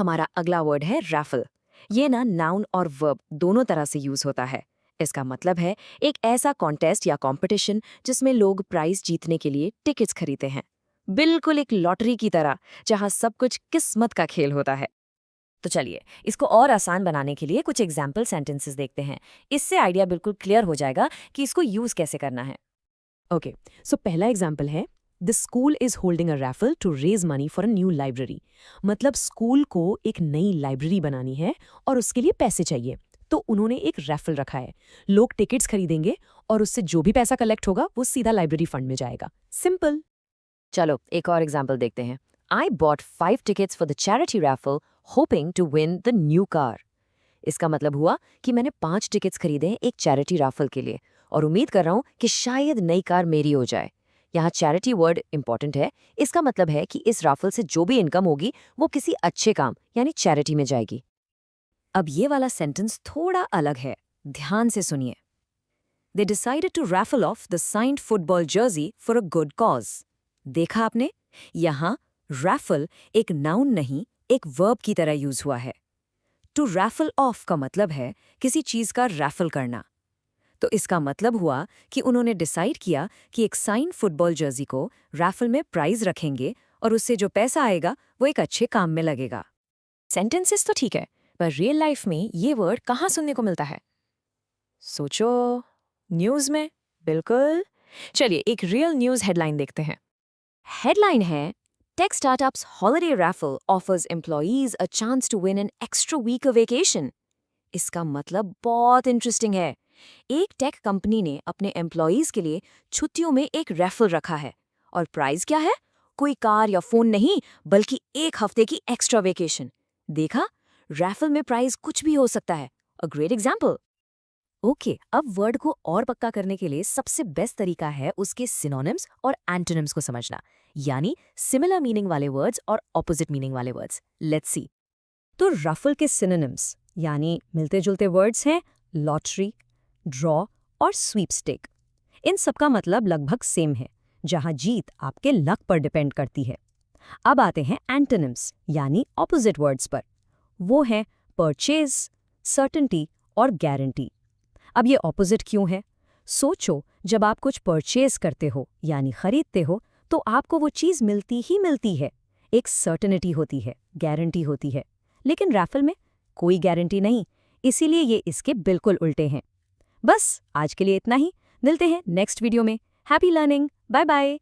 हमारा अगला वर्ड है रैफल। ये ना नाउन और वर्ब दोनों तरह से यूज होता है। इसका मतलब है एक ऐसा कॉन्टेस्ट या कंपटीशन जिसमें लोग प्राइज जीतने के लिए टिकट्स खरीदते हैं। बिल्कुल एक लॉटरी की तरह, जहां सब कुछ किस्मत का खेल होता है। तो चलिए, इसको और आसान बनाने के लिए कुछ एग्जाम्पल सेंटेंसेस देखते हैं। इससे आइडिया बिल्कुल क्लियर हो जाएगा कि इसको यूज कैसे करना है। ओके, सो पहला एग्जाम्पल है the school is holding a raffle to raise money for a new library. मतलब स्कूल को एक नई लाइब्रेरी बनानी है और उसके लिए पैसे चाहिए, तो उन्होंने एक रैफल रखा है। लोग टिकट्स खरीदेंगे और उससे जो भी पैसा कलेक्ट होगा वो सीधा लाइब्रेरी फंड में जाएगा। सिंपल। चलो एक और एग्जाम्पल देखते हैं। I bought 5 tickets for the charity raffle hoping to win the new car. इसका मतलब हुआ कि मैंने 5 टिकट्स खरीदे हैं एक चैरिटी राफल के लिए और उम्मीद कर रहा हूं कि शायद नई कार मेरी हो जाए। यहाँ चैरिटी वर्ड इंपॉर्टेंट है। इसका मतलब है कि इस राफल से जो भी इनकम होगी वो किसी अच्छे काम यानी चैरिटी में जाएगी। अब ये वाला सेंटेंस थोड़ा अलग है, ध्यान से सुनिए। They decided to raffle off the signed football jersey for a good cause. देखा आपने, यहाँ रैफल एक नाउन नहीं, एक वर्ब की तरह यूज हुआ है। टू रैफल ऑफ का मतलब है किसी चीज का रैफल करना। तो इसका मतलब हुआ कि उन्होंने डिसाइड किया कि एक साइन फुटबॉल जर्सी को रैफल में प्राइज रखेंगे और उससे जो पैसा आएगा वो एक अच्छे काम में लगेगा। सेंटेंसेस तो ठीक है, पर रियल लाइफ में ये वर्ड कहाँ सुनने को मिलता है? सोचो, न्यूज में। बिल्कुल। चलिए एक रियल न्यूज हेडलाइन देखते हैं। हेडलाइन है, tech startups holiday raffle offers employees a chance to win an extra week of vacation. इसका मतलब बहुत इंटरेस्टिंग है। एक टेक कंपनी ने अपने एम्प्लॉयज के लिए छुट्टियों में एक रैफल रखा है और प्राइस क्या है? कोई कार या फोन नहीं, बल्कि 1 हफ्ते की एक्स्ट्रा वेकेशन। देखा, रैफल में प्राइस कुछ भी हो सकता है। A great example. ओके, अब वर्ड को और पक्का करने के लिए सबसे बेस्ट तरीका है उसके सिनोनिम्स और एंटोनिम्स को समझना, यानी सिमिलर मीनिंग वाले वर्ड्स और ऑपोजिट मीनिंग वाले वर्ड्स। Let's see. तो रफल के सिनोनिम्स यानी मिलते जुलते वर्ड्स हैं लॉटरी, ड्रॉ और स्वीपस्टिक। इन सबका मतलब लगभग सेम है, जहां जीत आपके लक पर डिपेंड करती है। अब आते हैं एंटोनिम्स यानी ऑपोजिट वर्ड्स पर। वो हैं परचेज, सर्टेनिटी और गारंटी। अब ये ऑपोजिट क्यों है? सोचो, जब आप कुछ परचेज करते हो यानी खरीदते हो, तो आपको वो चीज़ मिलती ही मिलती है। एक सर्टेनिटी होती है, गारंटी होती है। लेकिन रैफल में कोई गारंटी नहीं, इसीलिए ये इसके बिल्कुल उल्टे हैं। बस आज के लिए इतना ही। मिलते हैं नेक्स्ट वीडियो में। Happy learning. Bye bye.